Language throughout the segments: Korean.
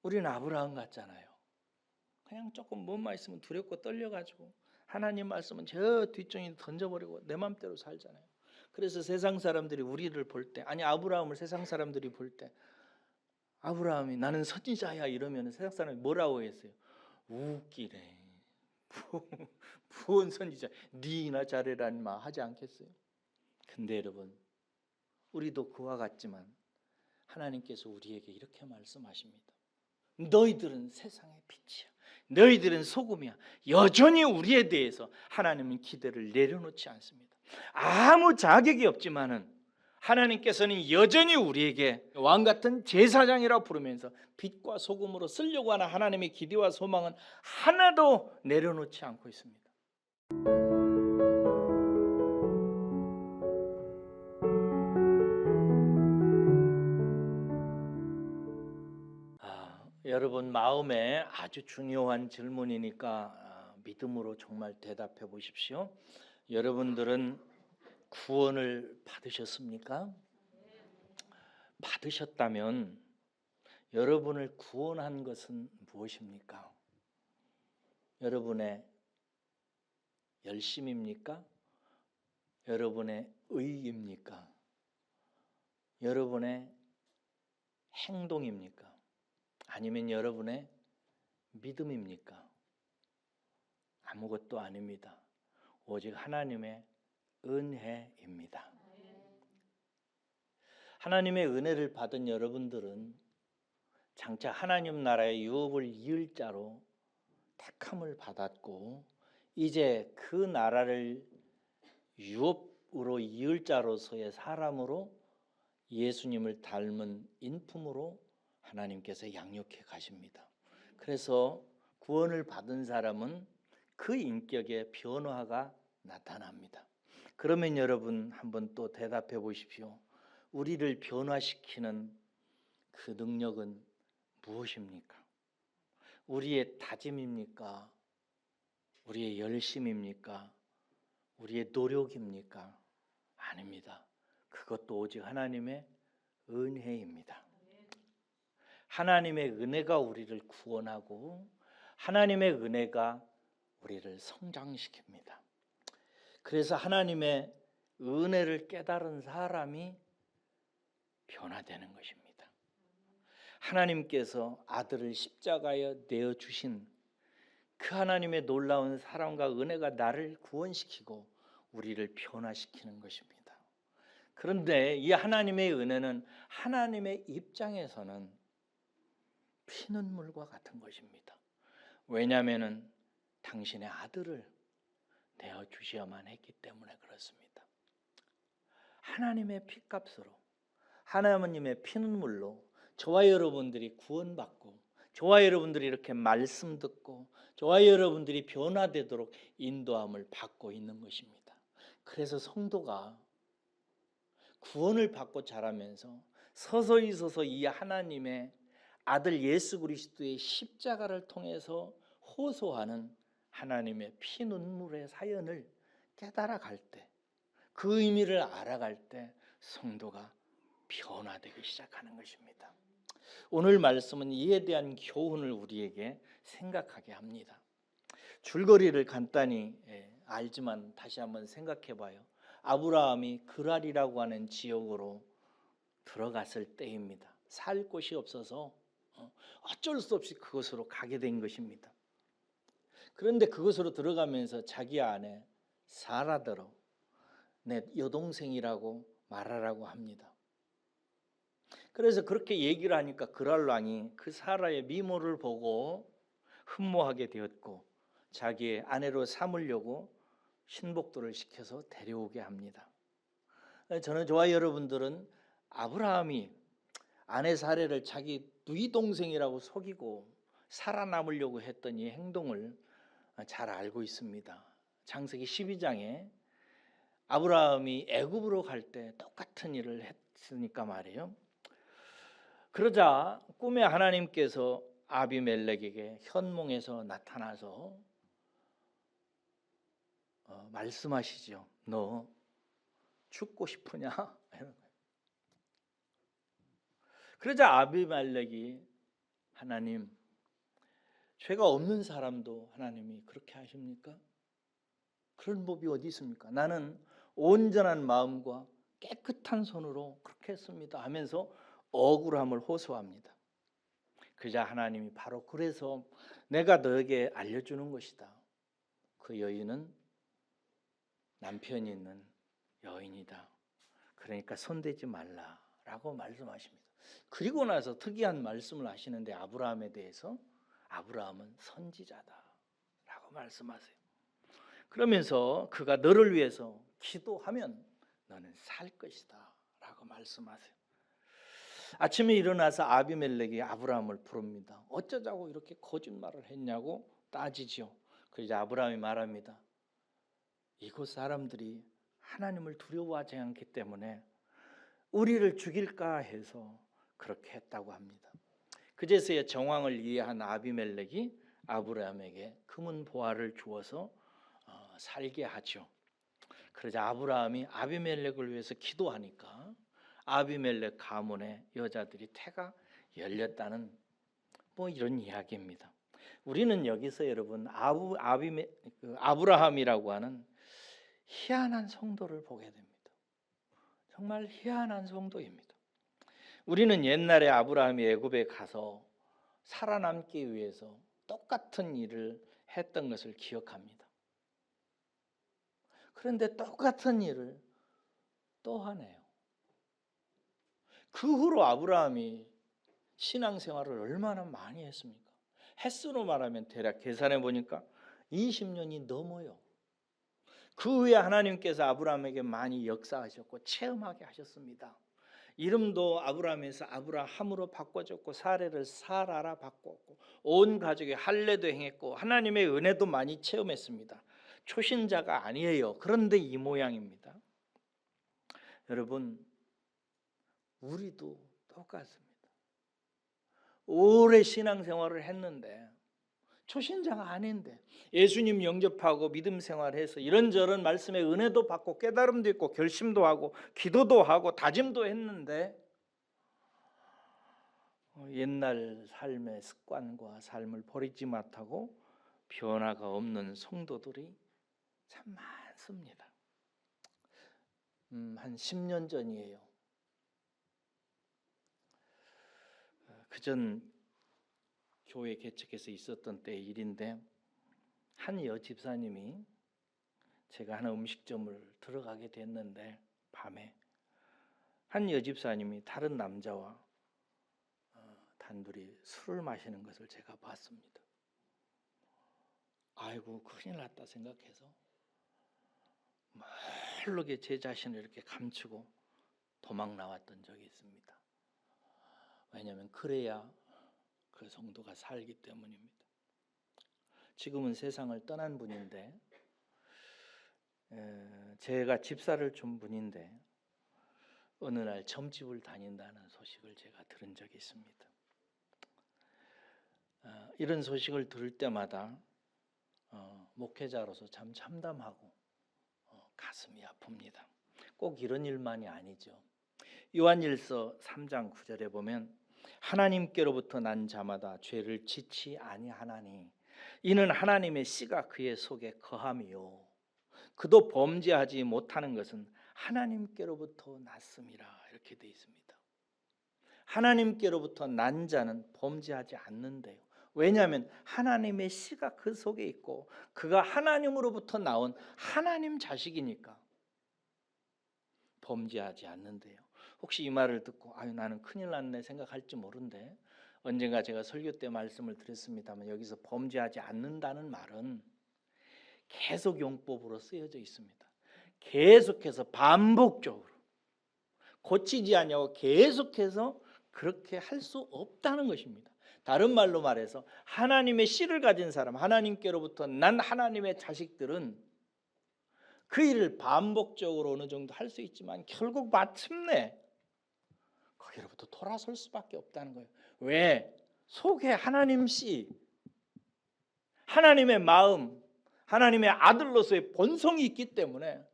우리는 아브라함 같잖아요. 그냥 조금 뭔만 있으면 두렵고 떨려가지고 하나님 말씀은 저 뒷정이 던져버리고 내 맘대로 살잖아요. 그래서 세상 사람들이 우리를 볼 때, 아니 아브라함을 세상 사람들이 볼 때, 아브라함이 나는 선지자야 이러면 세상 사람이 뭐라고 했어요? 웃기네. 무슨 선지자, 니나 잘해라니 말 하지 않겠어요? 근데 여러분, 우리도 그와 같지만 하나님께서 우리에게 이렇게 말씀하십니다. 너희들은 세상의 빛이야. 너희들은 소금이야. 여전히 우리에 대해서 하나님은 기대를 내려놓지 않습니다. 아무 자격이 없지만은 하나님께서는 여전히 우리에게 왕같은 제사장이라고 부르면서 빛과 소금으로 쓰려고 하는 하나님의 기대와 소망은 하나도 내려놓지 않고 있습니다. 여러분 마음에 아주 중요한 질문이니까 믿음으로 정말 대답해 보십시오. 여러분들은 구원을 받으셨습니까? 받으셨다면 여러분을 구원한 것은 무엇입니까? 여러분의 열심입니까? 여러분의 의입니까? 여러분의 행동입니까? 아니면 여러분의 믿음입니까? 아무것도 아닙니다. 오직 하나님의 은혜입니다. 하나님의 은혜를 받은 여러분들은 장차 하나님 나라의 유업을 이을 자로 택함을 받았고 이제 그 나라를 유업으로 이을 자로서의 사람으로 예수님을 닮은 인품으로 하나님께서 양육해 가십니다. 그래서 구원을 받은 사람은 그 인격의 변화가 나타납니다. 그러면 여러분 한번 또 대답해 보십시오. 우리를 변화시키는 그 능력은 무엇입니까? 우리의 다짐입니까? 우리의 열심입니까? 우리의 노력입니까? 아닙니다. 그것도 오직 하나님의 은혜입니다. 하나님의 은혜가 우리를 구원하고 하나님의 은혜가 우리를 성장시킵니다. 그래서 하나님의 은혜를 깨달은 사람이 변화되는 것입니다. 하나님께서 아들을 십자가에 내어주신 그 하나님의 놀라운 사랑과 은혜가 나를 구원시키고 우리를 변화시키는 것입니다. 그런데 이 하나님의 은혜는 하나님의 입장에서는 피눈물과 같은 것입니다. 왜냐하면 당신의 아들을 내어주셔야만 했기 때문에 그렇습니다. 하나님의 피값으로 하나님의 피눈물로 저와 여러분들이 구원받고 저와 여러분들이 이렇게 말씀 듣고 저와 여러분들이 변화되도록 인도함을 받고 있는 것입니다. 그래서 성도가 구원을 받고 자라면서 서서히 이 하나님의 아들 예수 그리스도의 십자가를 통해서 호소하는 하나님의 피눈물의 사연을 깨달아갈 때, 그 의미를 알아갈 때 성도가 변화되기 시작하는 것입니다. 오늘 말씀은 이에 대한 교훈을 우리에게 생각하게 합니다. 줄거리를 간단히 알지만 다시 한번 생각해 봐요. 아브라함이 그랄이라고 하는 지역으로 들어갔을 때입니다. 살 곳이 없어서 어쩔 수 없이 그곳으로 가게 된 것입니다. 그런데 그곳으로 들어가면서 자기 아내 사라더러 내 여동생이라고 말하라고 합니다. 그래서 그렇게 얘기를 하니까 그랄 왕이 그 사라의 미모를 보고 흠모하게 되었고 자기의 아내로 삼으려고 신복도를 시켜서 데려오게 합니다. 저는 저와 여러분들은 아브라함이 아내 사례를 자기 누이 동생이라고 속이고 살아남으려고 했던 이 행동을 잘 알고 있습니다. 창세기 12장에 아브라함이 애굽으로 갈 때 똑같은 일을 했으니까 말이에요. 그러자 꿈에 하나님께서 아비멜렉에게 현몽에서 나타나서 말씀하시죠. 너 죽고 싶으냐? 그러자 아비멜렉이 하나님, 죄가 없는 사람도 하나님이 그렇게 하십니까? 그런 법이 어디 있습니까? 나는 온전한 마음과 깨끗한 손으로 그렇게 했습니다 하면서 억울함을 호소합니다. 그자 하나님이 바로 그래서 내가 너에게 알려주는 것이다. 그 여인은 남편이 있는 여인이다. 그러니까 손대지 말라라고 말씀하십니다. 그리고 나서 특이한 말씀을 하시는데 아브라함에 대해서 아브라함은 선지자다라고 말씀하세요. 그러면서 그가 너를 위해서 기도하면 너는 살 것이다 라고 말씀하세요. 아침에 일어나서 아비멜렉이 아브라함을 부릅니다. 어쩌자고 이렇게 거짓말을 했냐고 따지죠. 그래서 아브라함이 말합니다. 이곳 사람들이 하나님을 두려워하지 않기 때문에 우리를 죽일까 해서 그렇게 했다고 합니다. 그제서야 정황을 이해한 아비멜렉이 아브라함에게 금은 보화를 주어서 살게 하죠. 그러자 아브라함이 아비멜렉을 위해서 기도하니까 아비멜렉 가문의 여자들이 태가 열렸다는 이런 이야기입니다. 우리는 여기서 여러분 아브라함이라고 하는 희한한 성도를 보게 됩니다. 정말 희한한 성도입니다. 우리는 옛날에 아브라함이 애굽에 가서 살아남기 위해서 똑같은 일을 했던 것을 기억합니다. 그런데 똑같은 일을 또 하네요. 그 후로 아브라함이 신앙생활을 얼마나 많이 했습니까? 횟수로 말하면 대략 계산해 보니까 20년이 넘어요. 그 후에 하나님께서 아브라함에게 많이 역사하셨고 체험하게 하셨습니다. 이름도 아브라함에서 아브라함으로 바꿔줬고 사례를 사라라 바꿨고 온 가족이 할례도 행했고 하나님의 은혜도 많이 체험했습니다. 초신자가 아니에요. 그런데 이 모양입니다. 여러분, 우리도 똑같습니다. 오래 신앙생활을 했는데 초신자가 아닌데 예수님 영접하고 믿음 생활해서 이런저런 말씀의 은혜도 받고 깨달음도 있고 결심도 하고 기도도 하고 다짐도 했는데 옛날 삶의 습관과 삶을 버리지 못하고 변화가 없는 성도들이 참 많습니다. 한 10년 전이에요. 그전 교회 개척해서 있었던 때 일인데 한 여집사님이 제가 하는 음식점을 들어가게 됐는데 밤에 한 여집사님이 다른 남자와 단둘이 술을 마시는 것을 제가 봤습니다. 아이고 큰일 났다 생각해서 모르게 제 자신을 이렇게 감추고 도망 나왔던 적이 있습니다. 왜냐하면 그래야 그 성도가 살기 때문입니다. 지금은 세상을 떠난 분인데 제가 집사를 준 분인데 어느 날 점집을 다닌다는 소식을 제가 들은 적이 있습니다. 이런 소식을 들을 때마다 목회자로서 참 참담하고 가슴이 아픕니다. 꼭 이런 일만이 아니죠. 요한일서 3장 9절에 보면 하나님께로부터 난 자마다 죄를 짓지 아니하나니 이는 하나님의 씨가 그의 속에 거함이요 그도 범죄하지 못하는 것은 하나님께로부터 났음이라 이렇게 되어 있습니다. 하나님께로부터 난 자는 범죄하지 않는데요. 왜냐하면 하나님의 씨가 그 속에 있고 그가 하나님으로부터 나온 하나님 자식이니까 범죄하지 않는데요. 혹시 이 말을 듣고 나는 큰일 났네 생각할지 모른데 언젠가 제가 설교 때 말씀을 드렸습니다만 여기서 범죄하지 않는다는 말은 계속 용법으로 쓰여져 있습니다. 계속해서 반복적으로 고치지 않냐고 계속해서 그렇게 할 수 없다는 것입니다. 다른 말로 말해서 하나님의 씨를 가진 사람, 하나님께로부터 난 하나님의 자식들은 그 일을 반복적으로 어느 정도 할 수 있지만 결국 마침내 거기로부터 돌아설 수밖에 없다는 거예요. 왜? 속에 하나님 씨, 하나님의 마음, 하나님의 아들로서의 본성이 있기 때문에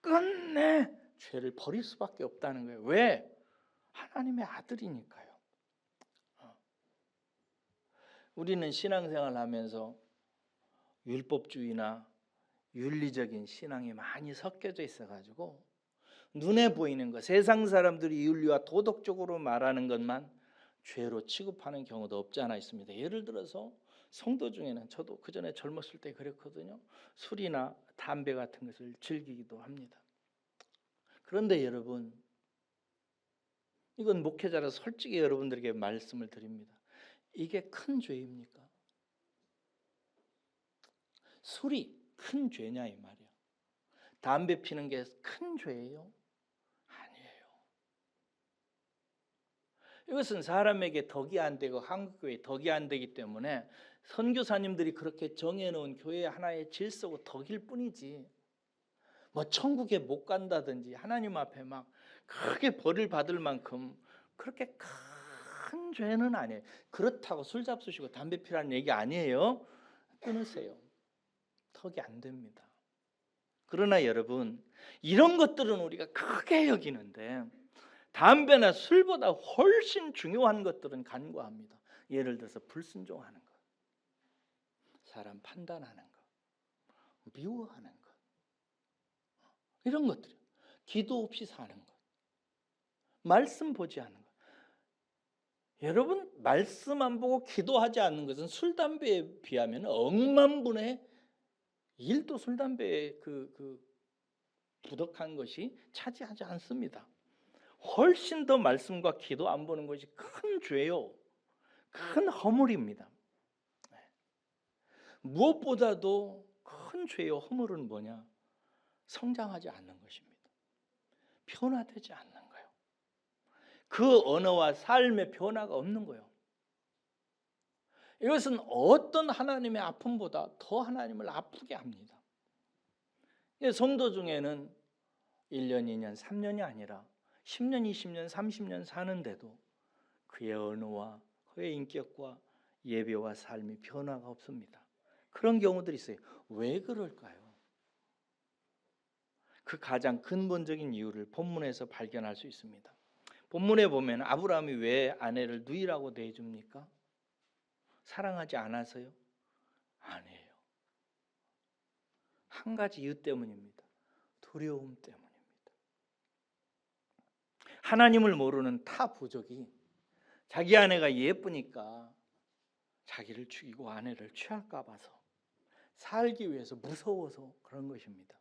끝내 죄를 버릴 수밖에 없다는 거예요. 왜? 하나님의 아들이니까요. 우리는 신앙생활 하면서 율법주의나 윤리적인 신앙이 많이 섞여져 있어가지고 눈에 보이는 것, 세상 사람들이 윤리와 도덕적으로 말하는 것만 죄로 취급하는 경우도 없지 않아 있습니다. 예를 들어서 성도 중에는, 저도 그전에 젊었을 때 그랬거든요, 술이나 담배 같은 것을 즐기기도 합니다. 그런데 여러분, 이건 목회자라서 솔직히 여러분들에게 말씀을 드립니다. 이게 큰 죄입니까? 술이 큰 죄냐 이 말이야. 담배 피는 게 큰 죄예요? 아니에요. 이것은 사람에게 덕이 안 되고 한국교회에 덕이 안 되기 때문에 선교사님들이 그렇게 정해놓은 교회 하나의 질서고 덕일 뿐이지, 뭐 천국에 못 간다든지 하나님 앞에 막 크게 벌을 받을 만큼 그렇게 큰 죄는 아니에요. 그렇다고 술 잡수시고 담배 피라는 얘기 아니에요. 끊으세요. 덕이 안 됩니다. 그러나 여러분, 이런 것들은 우리가 크게 여기는데 담배나 술보다 훨씬 중요한 것들은 간과합니다. 예를 들어서 불순종하는 것, 사람 판단하는 것, 미워하는 것, 이런 것들이요. 기도 없이 사는 것, 말씀 보지 않는 것. 여러분, 말씀 안 보고 기도하지 않는 것은 술, 담배에 비하면 억만분의 1도 술, 담배의 부덕한 것이 차지하지 않습니다. 훨씬 더 말씀과 기도 안 보는 것이 큰 죄요, 큰 허물입니다. 무엇보다도 큰 죄요 허물은 뭐냐? 성장하지 않는 것입니다. 변화되지 않는 거예요. 그 언어와 삶의 변화가 없는 거예요. 이것은 어떤 하나님의 아픔보다 더 하나님을 아프게 합니다. 성도 중에는 1년, 2년, 3년이 아니라 10년, 20년, 30년 사는데도 그의 언어와 그의 인격과 예배와 삶이 변화가 없습니다. 그런 경우들이 있어요. 왜 그럴까요? 그 가장 근본적인 이유를 본문에서 발견할 수 있습니다. 본문에 보면 아브라함이 왜 아내를 누이라고 대해줍니까? 사랑하지 않아서요? 아니에요. 한 가지 이유 때문입니다. 두려움 때문입니다. 하나님을 모르는 타 부족이 자기 아내가 예쁘니까 자기를 죽이고 아내를 취할까 봐서, 살기 위해서 무서워서 그런 것입니다.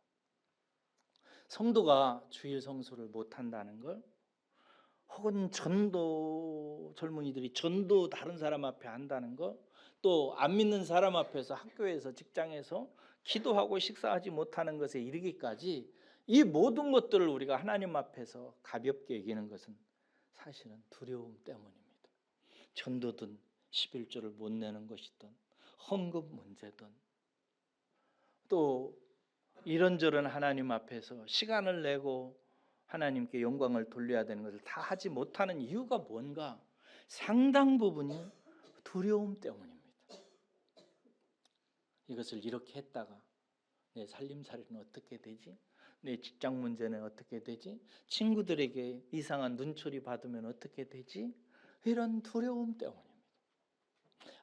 성도가 주일 성수를 못한다는 걸, 혹은 전도 젊은이들이 전도 다른 사람 앞에 한다는 거, 또 안 믿는 사람 앞에서 학교에서 직장에서 기도하고 식사하지 못하는 것에 이르기까지 이 모든 것들을 우리가 하나님 앞에서 가볍게 여기는 것은 사실은 두려움 때문입니다. 전도든 11조를 못 내는 것이든 헌금 문제든 또 이런저런 하나님 앞에서 시간을 내고 하나님께 영광을 돌려야 되는 것을 다 하지 못하는 이유가 뭔가? 상당 부분이 두려움 때문입니다. 이것을 이렇게 했다가 내 살림살이는 어떻게 되지? 내 직장 문제는 어떻게 되지? 친구들에게 이상한 눈초리 받으면 어떻게 되지? 이런 두려움 때문입니다.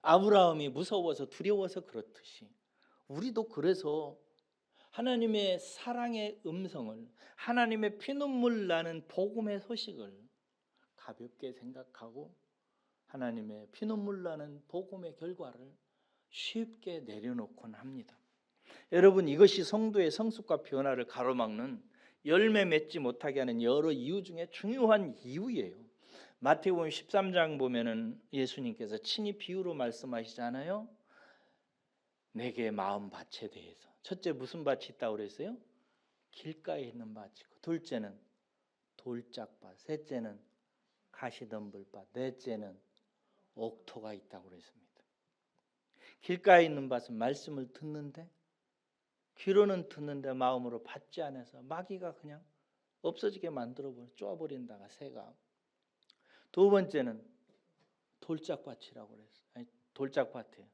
아브라함이 무서워서 두려워서 그렇듯이 우리도 그래서 하나님의 사랑의 음성을, 하나님의 피눈물 나는 복음의 소식을 가볍게 생각하고 하나님의 피눈물 나는 복음의 결과를 쉽게 내려놓곤 합니다. 여러분, 이것이 성도의 성숙과 변화를 가로막는, 열매 맺지 못하게 하는 여러 이유 중에 중요한 이유예요. 마태복음 13장 보면은 예수님께서 친히 비유로 말씀하시잖아요. 내게 마음 밭에 대해서. 첫째, 무슨 밭이 있다고 그랬어요? 길가에 있는 밭이고, 둘째는 돌짝밭, 셋째는 가시덤불밭, 넷째는 옥토가 있다고 그랬습니다. 길가에 있는 밭은 말씀을 듣는데, 귀로는 듣는데 마음으로 받지 않아서 마귀가 그냥 없어지게 만들어버려, 쪼아버린다가 새가. 두 번째는 돌짝밭이라고 그랬어요. 아니, 돌짝밭이에요.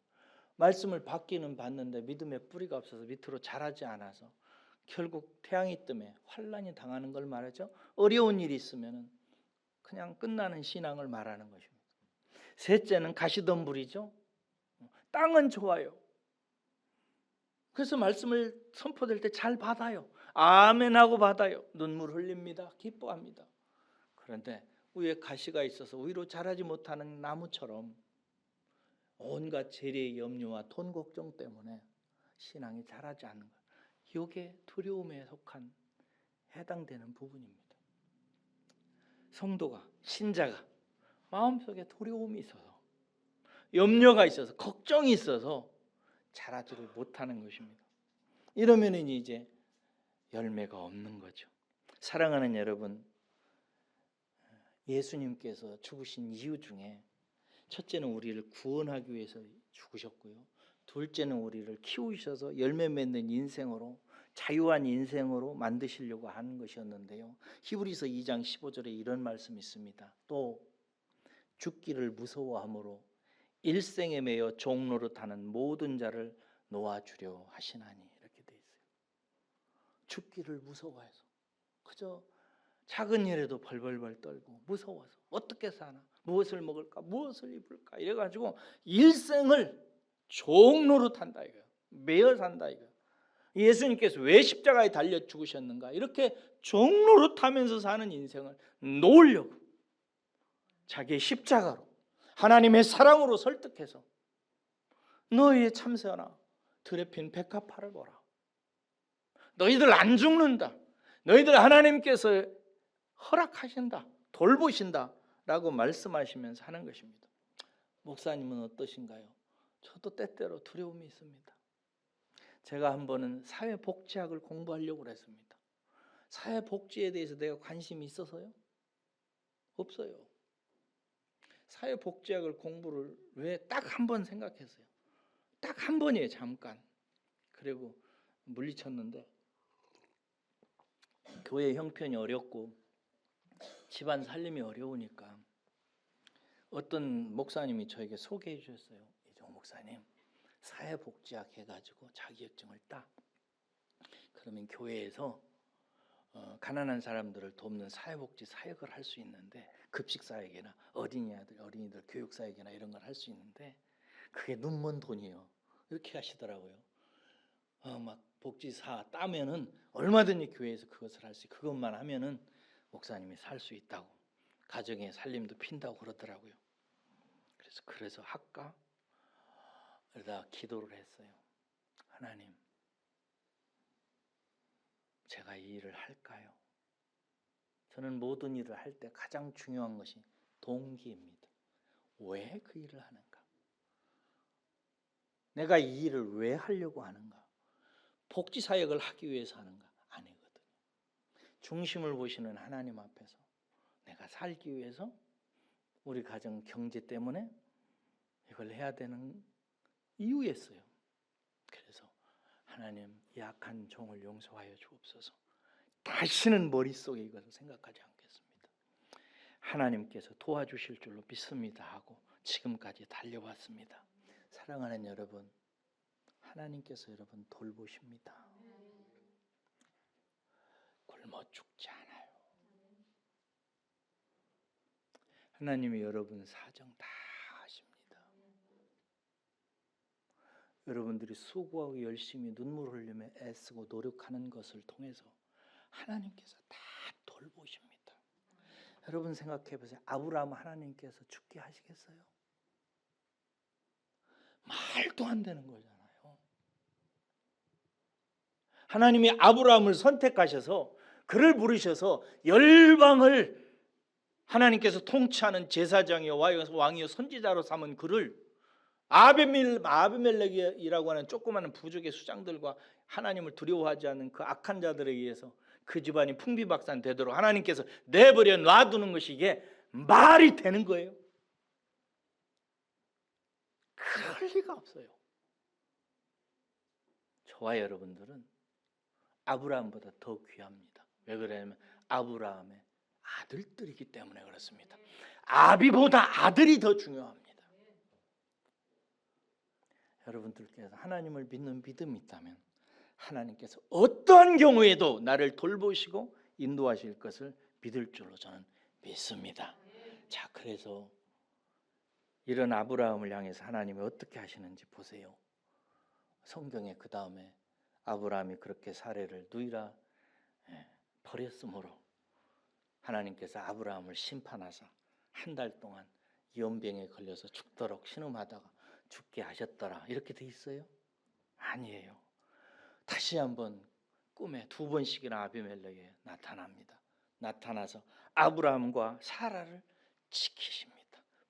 말씀을 받기는 받는데 믿음의 뿌리가 없어서 밑으로 자라지 않아서 결국 태양이 뜸에 환난이 당하는 걸 말하죠. 어려운 일이 있으면 그냥 끝나는 신앙을 말하는 것입니다. 셋째는 가시덤불이죠. 땅은 좋아요. 그래서 말씀을 선포될 때 잘 받아요. 아멘하고 받아요. 눈물 흘립니다. 기뻐합니다. 그런데 위에 가시가 있어서 위로 자라지 못하는 나무처럼 온갖 재래의 염려와 돈 걱정 때문에 신앙이 자라지 않는 거예요. 이게 두려움에 속한 해당되는 부분입니다. 성도가, 신자가 마음속에 두려움이 있어서, 염려가 있어서, 걱정이 있어서 자라지를 못하는 것입니다. 이러면 이제 열매가 없는 거죠. 사랑하는 여러분, 예수님께서 죽으신 이유 중에 첫째는 우리를 구원하기 위해서 죽으셨고요. 둘째는 우리를 키우셔서 열매 맺는 인생으로, 자유한 인생으로 만드시려고 하는 것이었는데요. 히브리서 2장 15절에 이런 말씀이 있습니다. 또 죽기를 무서워함으로 일생에 매여 종노릇하는 모든 자를 놓아주려 하시나니, 이렇게 돼 있어요. 죽기를 무서워해서 그저 작은 일에도 벌벌벌 떨고 무서워서 어떻게 사나, 무엇을 먹을까, 무엇을 입을까 이래가지고 일생을 종노릇한다 이거예요. 매여 산다 이거예요. 예수님께서 왜 십자가에 달려 죽으셨는가, 이렇게 종노릇하면서 사는 인생을 놓으려고 자기의 십자가로, 하나님의 사랑으로 설득해서 너희의 참새나 들에 핀 백합화를 보라. 너희들 안 죽는다. 너희들 하나님께서 허락하신다, 돌보신다 라고 말씀하시면서 하는 것입니다. 목사님은 어떠신가요? 저도 때때로 두려움이 있습니다. 제가 한 번은 사회복지학을 공부하려고 그랬습니다. 사회복지에 대해서 내가 관심이 있어서요? 없어요. 사회복지학을 공부를 왜 딱 한 번 생각했어요. 딱 한 번이에요. 잠깐. 그리고 물리쳤는데 교회 형편이 어렵고 집안 살림이 어려우니까 어떤 목사님이 저에게 소개해 주셨어요. 이종 목사님, 사회복지학 해가지고 자격증을 따. 그러면 교회에서 가난한 사람들을 돕는 사회복지 사역을 할 수 있는데, 급식사역이나 어린이들 교육사역이나 이런 걸 할 수 있는데 그게 눈먼 돈이에요. 이렇게 하시더라고요. 막 복지사 따면은 얼마든지 교회에서 그것을 할 수 있고, 그것만 하면은 목사님이 살 수 있다고, 가정의 살림도 핀다고 그러더라고요. 그래서 할까? 그러다 기도를 했어요. 하나님, 제가 이 일을 할까요? 저는 모든 일을 할 때 가장 중요한 것이 동기입니다. 왜 그 일을 하는가? 내가 이 일을 왜 하려고 하는가? 복지사역을 하기 위해서 하는가? 아니거든요. 중심을 보시는 하나님 앞에서 내가 살기 위해서, 우리 가정 경제 때문에 이걸 해야 되는 이유였어요. 그래서 하나님, 약한 종을 용서하여 주옵소서. 다시는 머릿속에 이것을 생각하지 않겠습니다. 하나님께서 도와주실 줄로 믿습니다 하고 지금까지 달려왔습니다. 사랑하는 여러분, 하나님께서 여러분 돌보십니다. 굶어 죽지 않아요. 하나님이 여러분 사정 다 아십니다. 여러분들이 수고하고 열심히 눈물 흘리며 애쓰고 노력하는 것을 통해서 하나님께서 다 돌보십니다. 여러분 생각해 보세요. 아브라함 하나님께서 죽게 하시겠어요? 말도 안 되는 거잖아요. 하나님이 아브라함을 선택하셔서 그를 부르셔서 열방을 하나님께서 통치하는 제사장이요 왕이요 선지자로 삼은 그를 아비멜렉이라고 하는 조그마한 부족의 수장들과 하나님을 두려워하지 않는 그 악한 자들에 의해서 그 집안이 풍비박산 되도록 하나님께서 내버려 놔두는 것이 이게 말이 되는 거예요? 그럴 리가 없어요. 저와 여러분들은 아브라함보다 더 귀합니다. 왜 그러냐면 아브라함의 아들들이기 때문에 그렇습니다. 아비보다 아들이 더 중요합니다. 여러분들께서 하나님을 믿는 믿음이 있다면 하나님께서 어떠한 경우에도 나를 돌보시고 인도하실 것을 믿을 줄로 저는 믿습니다. 자, 그래서 이런 아브라함을 향해서 하나님이 어떻게 하시는지 보세요. 성경에 그 다음에 아브라함이 그렇게 사례를 누이라 버렸으므로 하나님께서 아브라함을 심판하사 한 달 동안 연병에 걸려서 죽도록 신음하다가 죽게 하셨더라. 이렇게 돼 있어요? 아니에요. 다시 한번 꿈에 2번씩이나 아비멜렉에 나타납니다. 나타나서 아브라함과 사라를 지키십니다.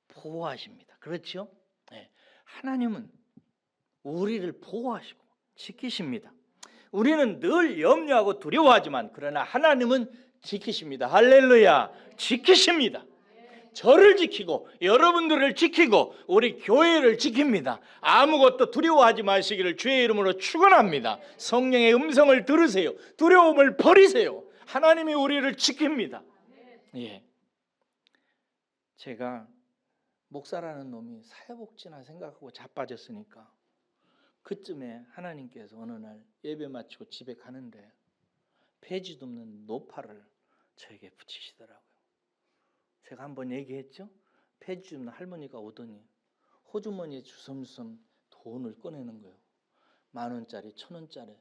보호하십니다. 그렇죠? 네. 하나님은 우리를 보호하시고 지키십니다. 우리는 늘 염려하고 두려워하지만 그러나 하나님은 지키십니다. 할렐루야. 지키십니다. 저를 지키고 여러분들을 지키고 우리 교회를 지킵니다. 아무것도 두려워하지 마시기를 주의 이름으로 축원합니다. 성령의 음성을 들으세요. 두려움을 버리세요. 하나님이 우리를 지킵니다. 예. 제가 목사라는 놈이 사회복지나 생각하고 자빠졌으니까 그쯤에 하나님께서 어느 날 예배 마치고 집에 가는데 폐지도 없는 노파를 저에게 붙이시더라고요. 제가 한번 얘기했죠. 폐지 없는 할머니가 오더니 호주머니에 주섬주섬 돈을 꺼내는 거예요. 10,000원짜리, 1,000원짜리.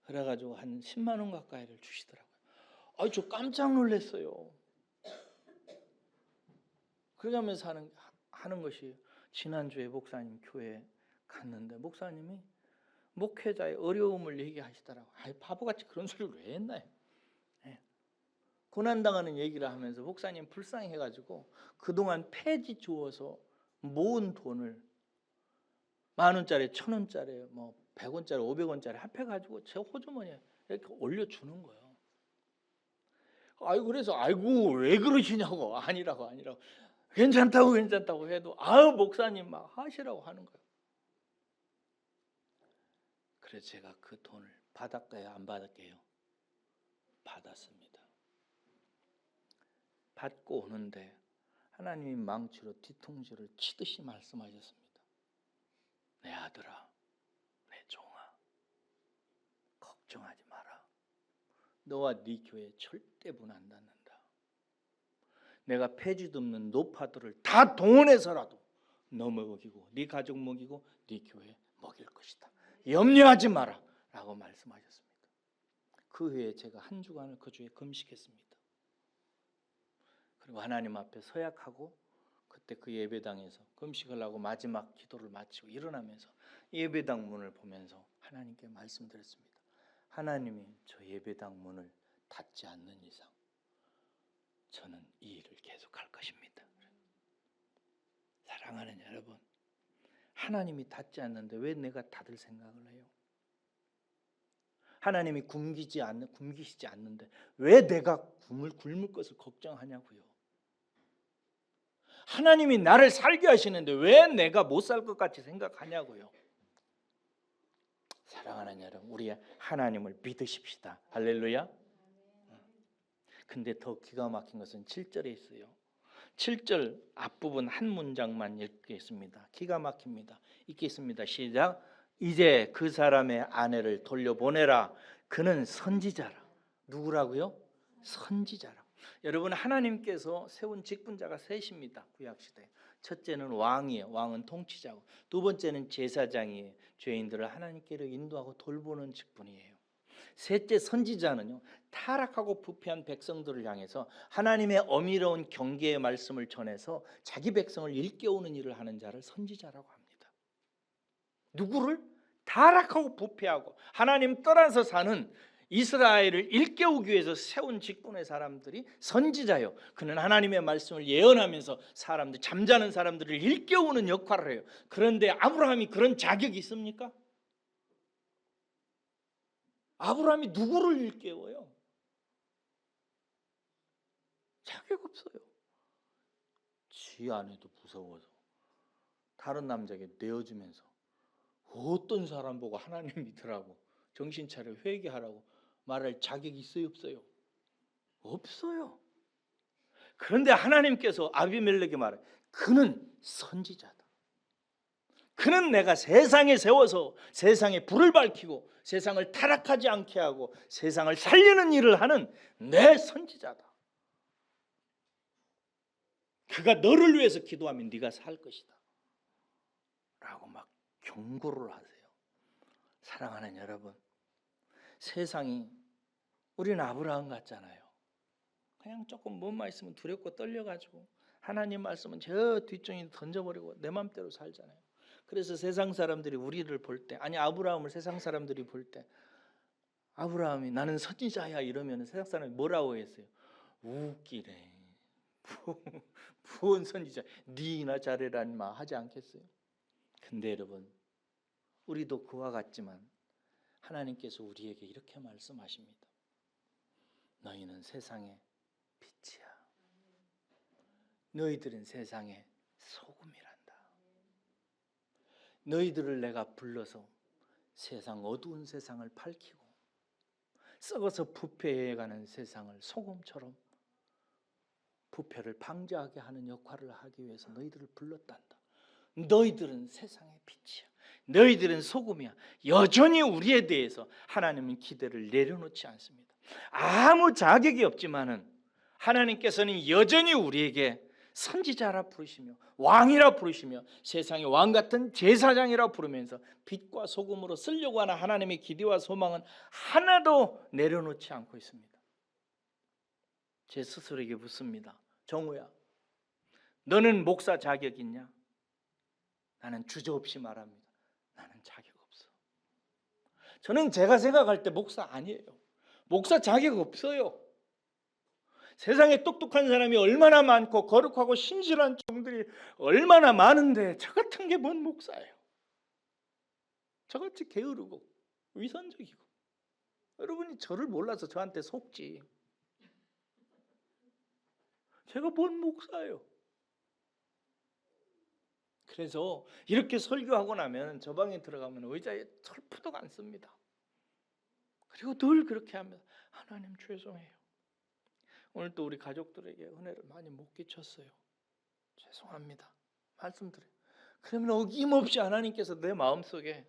그래가지고 한 10만 원 가까이를 주시더라고요. 저 깜짝 놀랐어요. 그러면서 하는 것이 지난주에 목사님 교회에 갔는데 목사님이 목회자의 어려움을 얘기하시더라고요. 바보같이 그런 소리를 왜 했나요? 고난당하는 얘기를 하면서 목사님 불쌍해가지고 그동안 폐지 주어서 모은 돈을 10,000원짜리, 1,000원짜리, 100원짜리, 500원짜리 합해가지고 제 호주머니에 이렇게 올려주는 거예요. 그래서 왜 그러시냐고. 아니라고. 괜찮다고 해도 목사님 막 하시라고 하는 거예요. 그래서 제가 그 돈을 받았게요, 안 받았게요? 받았습니다. 받고 오는데 하나님이 망치로 뒤통수를 치듯이 말씀하셨습니다. 내 아들아, 내 종아, 걱정하지 마라. 너와 네 교회 절대 문 안 닫는다. 내가 폐지도 없는 노파들을 다 동원해서라도 너 먹이고 네 가족 먹이고 네 교회 먹일 것이다. 염려하지 마라 라고 말씀하셨습니다. 그 후에 제가 한 주간을 그 주에 금식했습니다. 그리고 하나님 앞에 서약하고 그때 그 예배당에서 금식을 하고 마지막 기도를 마치고 일어나면서 예배당 문을 보면서 하나님께 말씀드렸습니다. 하나님이 저 예배당 문을 닫지 않는 이상 저는 이 일을 계속할 것입니다. 사랑하는 여러분, 하나님이 닫지 않는데 왜 내가 닫을 생각을 해요? 하나님이 굶기시지 않는데 왜 내가 굶을 것을 걱정하냐고요? 하나님이 나를 살게 하시는데 왜 내가 못 살 것 같이 생각하냐고요? 사랑하는 여러분, 우리 하나님을 믿으십시다. 할렐루야. 근데 더 기가 막힌 것은 7절에 있어요. 7절 앞부분 한 문장만 읽겠습니다. 기가 막힙니다. 읽겠습니다. 시작. 이제 그 사람의 아내를 돌려보내라. 그는 선지자라. 누구라고요? 선지자라. 여러분, 하나님께서 세운 직분자가 셋입니다. 구약시대에. 첫째는 왕이에요. 왕은 통치자고. 두 번째는 제사장이에요. 죄인들을 하나님께로 인도하고 돌보는 직분이에요. 셋째 선지자는요, 타락하고 부패한 백성들을 향해서 하나님의 어미로운 경계의 말씀을 전해서 자기 백성을 일깨우는 일을 하는 자를 선지자라고 합니다. 누구를? 타락하고 부패하고 하나님 떠나서 사는 이스라엘을 일깨우기 위해서 세운 직분의 사람들이 선지자요. 그는 하나님의 말씀을 예언하면서 잠자는 사람들을 일깨우는 역할을 해요. 그런데 아브라함이 그런 자격이 있습니까? 아브라함이 누구를 일깨워요? 자격 없어요. 지 아내도 무서워서 다른 남자에게 내어주면서 어떤 사람 보고 하나님 믿으라고 정신 차려 회개하라고 말할 자격이 있어요, 없어요? 없어요. 그런데 하나님께서 아비멜렉에게 말해요. 그는 선지자다. 그는 내가 세상에 세워서 세상에 불을 밝히고 세상을 타락하지 않게 하고 세상을 살리는 일을 하는 내 선지자다. 그가 너를 위해서 기도하면 네가 살 것이다. 라고 막 경고를 하세요. 사랑하는 여러분, 세상이 우리는 아브라함 같잖아요. 그냥 조금 뭔 있으면 두렵고 떨려가지고 하나님 말씀은 저 뒷정이 던져버리고 내 맘대로 살잖아요. 그래서 세상 사람들이 우리를 볼 때, 아니 아브라함을 세상 사람들이 볼 때, 아브라함이 나는 선지자야 이러면 세상 사람이 뭐라고 했어요? 웃기네. 부온 선지자, 니나 잘해라 인마 하지 않겠어요? 근데 여러분, 우리도 그와 같지만 하나님께서 우리에게 이렇게 말씀하십니다. 너희는 세상의 빛이야. 너희들은 세상의 소금이란다. 너희들을 내가 불러서 세상 어두운 세상을 밝히고 썩어서 부패해가는 세상을 소금처럼 부패를 방지하게 하는 역할을 하기 위해서 너희들을 불렀단다. 너희들은 세상의 빛이야. 너희들은 소금이야. 여전히 우리에 대해서 하나님은 기대를 내려놓지 않습니다. 아무 자격이 없지만은 하나님께서는 여전히 우리에게 선지자라 부르시며 왕이라 부르시며 세상의 왕 같은 제사장이라 부르면서 빛과 소금으로 쓰려고 하는 하나님의 기대와 소망은 하나도 내려놓지 않고 있습니다. 제 스스로에게 묻습니다. 정우야, 너는 목사 자격 있냐? 나는 주저없이 말합니다. 나는 자격 없어. 저는 제가 생각할 때 목사 아니에요. 목사 자격 없어요. 세상에 똑똑한 사람이 얼마나 많고 거룩하고 신실한 종들이 얼마나 많은데 저 같은 게 뭔 목사예요? 저같이 게으르고 위선적이고. 여러분이 저를 몰라서 저한테 속지. 제가 뭔 목사예요? 그래서 이렇게 설교하고 나면 저 방에 들어가면 의자에 철푸덕 앉습니다. 그리고 늘 그렇게 합니다. 하나님 죄송해요. 오늘 또 우리 가족들에게 은혜를 많이 못 끼쳤어요. 죄송합니다. 말씀드려요. 그러면 어김없이 하나님께서 내 마음속에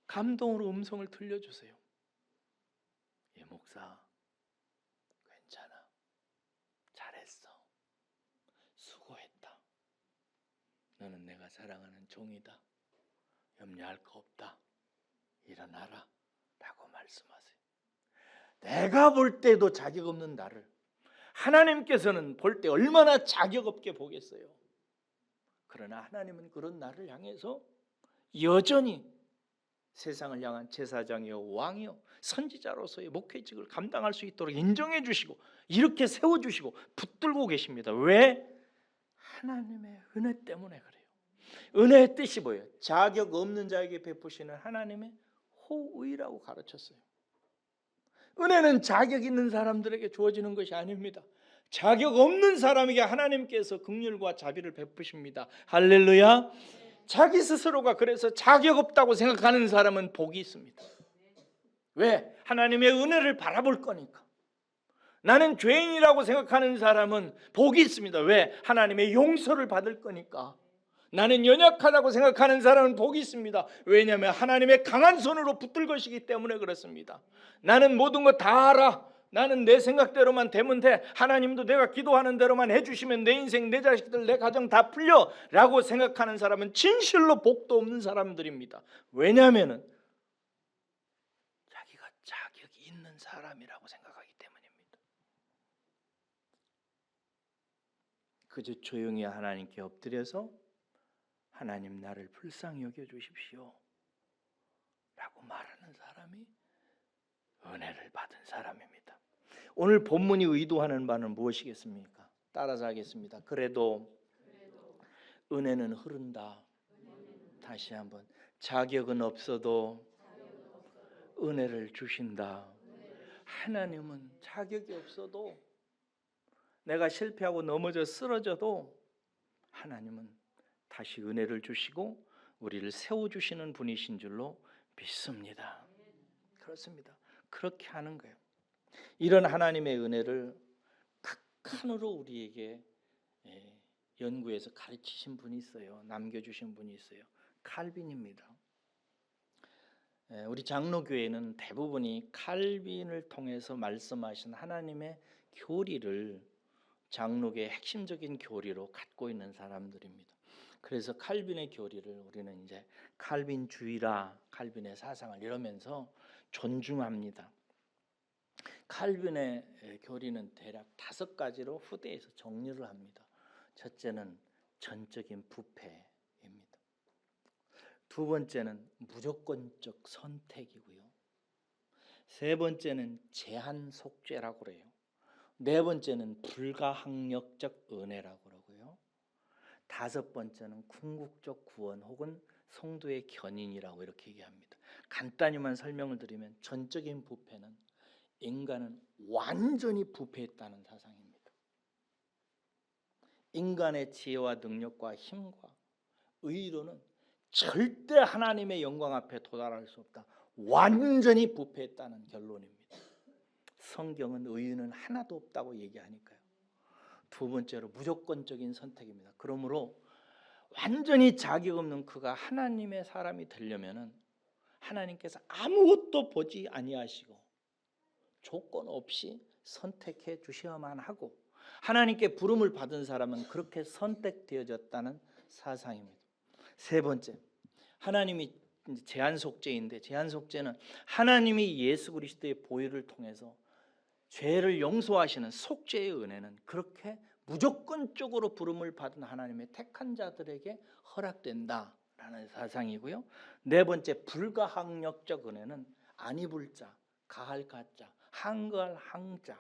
감동으로 음성을 들려주세요. 예, 목사 괜찮아. 잘했어. 수고했다. 너는 내가 사랑하는 종이다. 염려할 거 없다. 일어나라 라고 말씀하세요. 내가 볼 때도 자격 없는 나를 하나님께서는 볼 때 얼마나 자격 없게 보겠어요. 그러나 하나님은 그런 나를 향해서 여전히 세상을 향한 제사장이요 왕이요 선지자로서의 목회직을 감당할 수 있도록 인정해 주시고 이렇게 세워주시고 붙들고 계십니다. 왜? 하나님의 은혜 때문에 그래요. 은혜의 뜻이 뭐예요? 자격 없는 자에게 베푸시는 하나님의 호의라고 가르쳤어요. 은혜는 자격 있는 사람들에게 주어지는 것이 아닙니다. 자격 없는 사람에게 하나님께서 긍휼과 자비를 베푸십니다. 할렐루야. 자기 스스로가 그래서 자격 없다고 생각하는 사람은 복이 있습니다. 왜? 하나님의 은혜를 바라볼 거니까. 나는 죄인이라고 생각하는 사람은 복이 있습니다. 왜? 하나님의 용서를 받을 거니까. 나는 연약하다고 생각하는 사람은 복이 있습니다. 왜냐하면 하나님의 강한 손으로 붙들 것이기 때문에 그렇습니다. 나는 모든 거 다 알아. 나는 내 생각대로만 되면 돼. 하나님도 내가 기도하는 대로만 해주시면 내 인생, 내 자식들, 내 가정 다 풀려 라고 생각하는 사람은 진실로 복도 없는 사람들입니다. 왜냐하면 자기가 자격이 있는 사람이라고 생각하기 때문입니다. 그저 조용히 하나님께 엎드려서 하나님 나를 불쌍히 여겨주십시오 라고 말하는 사람이 은혜를 받은 사람입니다. 오늘 본문이 의도하는 바는 무엇이겠습니까? 따라서 하겠습니다. 그래도 은혜는 흐른다. 다시 한번. 자격은 없어도 은혜를 주신다. 하나님은 자격이 없어도 내가 실패하고 넘어져 쓰러져도 하나님은 다시 은혜를 주시고 우리를 세워주시는 분이신 줄로 믿습니다. 그렇습니다. 그렇게 하는 거예요. 이런 하나님의 은혜를 극한으로 우리에게 연구해서 가르치신 분이 있어요. 남겨주신 분이 있어요. 칼빈입니다. 우리 장로교회는 대부분이 칼빈을 통해서 말씀하신 하나님의 교리를 장로교의 핵심적인 교리로 갖고 있는 사람들입니다. 그래서 칼빈의 교리를 우리는 이제 칼빈주의라, 칼빈의 사상을 이러면서 존중합니다. 칼빈의 교리는 대략 5가지로 후대에서 정리를 합니다. 첫째는 전적인 부패입니다. 두 번째는 무조건적 선택이고요. 세 번째는 제한 속죄라고 그래요. 네 번째는 불가항력적 은혜라고 그러고요. 다섯 번째는 궁극적 구원 혹은 성도의 견인이라고 이렇게 얘기합니다. 간단히만 설명을 드리면 전적인 부패는 인간은 완전히 부패했다는 사상입니다. 인간의 지혜와 능력과 힘과 의로는 절대 하나님의 영광 앞에 도달할 수 없다. 완전히 부패했다는 결론입니다. 성경은 의인은 하나도 없다고 얘기하니까요. 두 번째로 무조건적인 선택입니다. 그러므로 완전히 자격 없는 그가 하나님의 사람이 되려면은 하나님께서 아무것도 보지 아니하시고 조건 없이 선택해 주셔야만 하고, 하나님께 부름을 받은 사람은 그렇게 선택되어졌다는 사상입니다. 세 번째, 하나님이 제한 속죄인데, 제한 속죄는 하나님이 예수 그리스도의 보혈을 통해서 죄를 용서하시는 속죄의 은혜는 그렇게 무조건적으로 부름을 받은 하나님의 택한 자들에게 허락된다라는 사상이고요. 네 번째, 불가항력적 은혜는 안 입을 자, 가할 가자, 항거할 항자라는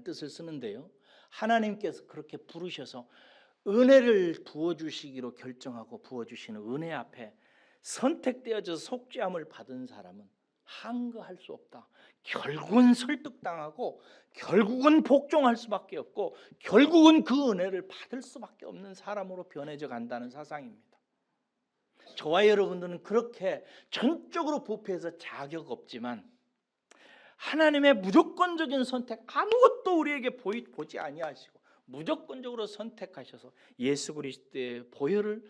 뜻을 쓰는데요. 하나님께서 그렇게 부르셔서 은혜를 부어주시기로 결정하고 부어주시는 은혜 앞에 선택되어져 속죄함을 받은 사람은 항거할 수 없다. 결국은 설득당하고 결국은 복종할 수밖에 없고 결국은 그 은혜를 받을 수밖에 없는 사람으로 변해져 간다는 사상입니다. 저와 여러분들은 그렇게 전적으로 부패해서 자격 없지만 하나님의 무조건적인 선택, 아무것도 우리에게 보지 아니하시고 무조건적으로 선택하셔서 예수 그리스도의 보혈을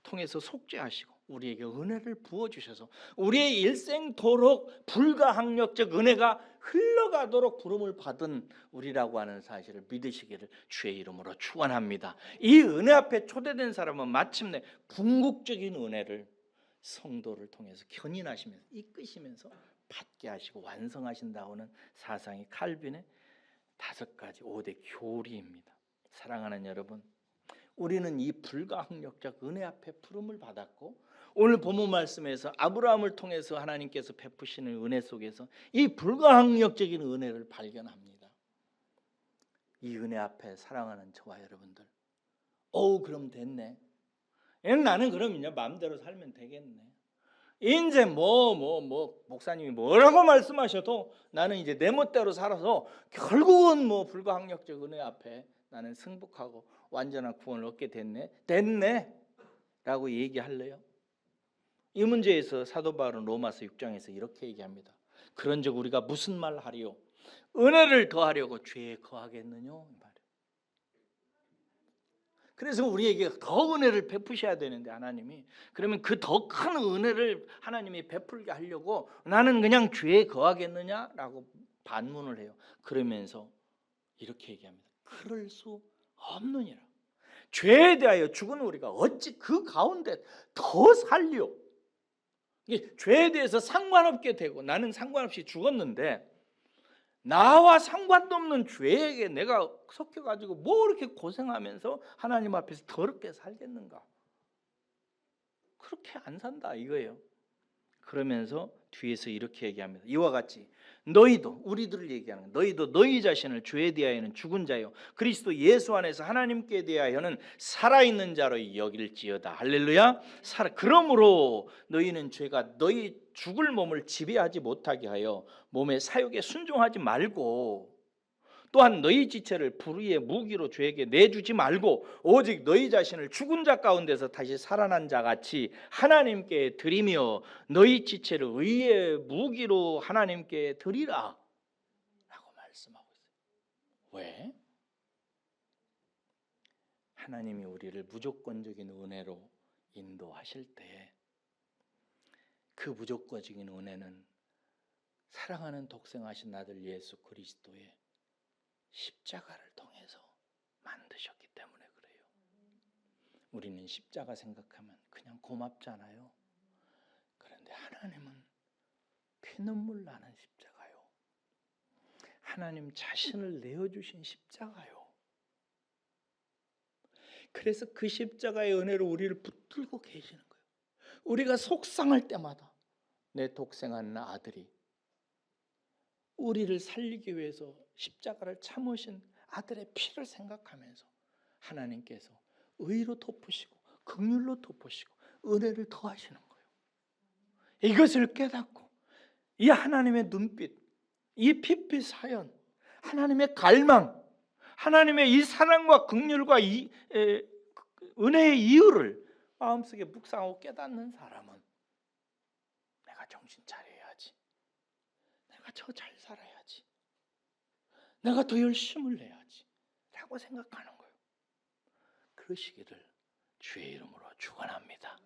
통해서 속죄하시고 우리에게 은혜를 부어주셔서 우리의 일생도록 불가항력적 은혜가 흘러가도록 부름을 받은 우리라고 하는 사실을 믿으시기를 주의 이름으로 축원합니다. 이 은혜 앞에 초대된 사람은 마침내 궁극적인 은혜를 성도를 통해서 견인하시면서 이끄시면서 받게 하시고 완성하신다고는 사상이 칼빈의 5가지 5대 교리입니다. 사랑하는 여러분, 우리는 이 불가항력적 은혜 앞에 부름을 받았고 오늘 본문 말씀에서 아브라함을 통해서 하나님께서 베푸시는 은혜 속에서 이 불가항력적인 은혜를 발견합니다. 이 은혜 앞에 사랑하는 저와 여러분들, 그럼 됐네. 나는 그럼 이제 마음대로 살면 되겠네. 이제 목사님이 뭐라고 말씀하셔도 나는 이제 내 멋대로 살아서 결국은 불가항력적 은혜 앞에 나는 승복하고 완전한 구원을 얻게 됐네 라고 얘기할래요? 이 문제에서 사도 바울은 로마서 6장에서 이렇게 얘기합니다. 그런즉 우리가 무슨 말 하리요? 은혜를 더하려고 죄에 거하겠느냐? 그래서 우리에게 더 은혜를 베푸셔야 되는데 하나님이, 그러면 그 더 큰 은혜를 하나님이 베풀게 하려고 나는 그냥 죄에 거하겠느냐라고 반문을 해요. 그러면서 이렇게 얘기합니다. 그럴 수 없느니라. 죄에 대하여 죽은 우리가 어찌 그 가운데 더 살려? 이게 죄에 대해서 상관없게 되고 나는 상관없이 죽었는데 나와 상관도 없는 죄에게 내가 섞여가지고 뭐 이렇게 고생하면서 하나님 앞에서 더럽게 살겠는가? 그렇게 안 산다 이거예요. 그러면서 뒤에서 이렇게 얘기합니다. 이와 같이 너희도, 우리들을 얘기하는 너희도 너희 자신을 죄에 대하여는 죽은 자요 그리스도 예수 안에서 하나님께 대하여는 살아있는 자로 여길지어다. 할렐루야. 그러므로 너희는 죄가 너희 죽을 몸을 지배하지 못하게 하여 몸의 사욕에 순종하지 말고, 또한 너희 지체를 불의의 무기로 죄에게 내주지 말고 오직 너희 자신을 죽은 자 가운데서 다시 살아난 자같이 하나님께 드리며 너희 지체를 의의 무기로 하나님께 드리라 라고 말씀하고 있어요. 왜? 하나님이 우리를 무조건적인 은혜로 인도하실 때 그 무조건적인 은혜는 사랑하는 독생하신 아들 예수 그리스도의 십자가를 통해서 만드셨기 때문에 그래요. 우리는 십자가 생각하면 그냥 고맙잖아요. 그런데 하나님은 피눈물 나는 십자가요. 하나님 자신을 내어주신 십자가요. 그래서 그 십자가의 은혜로 우리를 붙들고 계시는 거예요. 우리가 속상할 때마다 내 독생하는 아들이 우리를 살리기 위해서 십자가를 참으신 아들의 피를 생각하면서 하나님께서 의로 덮으시고 긍휼로 덮으시고 은혜를 더하시는 거예요. 이것을 깨닫고 이 하나님의 눈빛, 이 피피 사연, 하나님의 갈망, 하나님의 이 사랑과 긍휼과 이 은혜의 이유를 마음속에 묵상하고 깨닫는 사람은 내가 정신 차려야지, 내가 더 잘 살아야지, 내가 더 열심을 내야지 라고 생각하는 거예요. 그러시기를 주의 이름으로 축원합니다.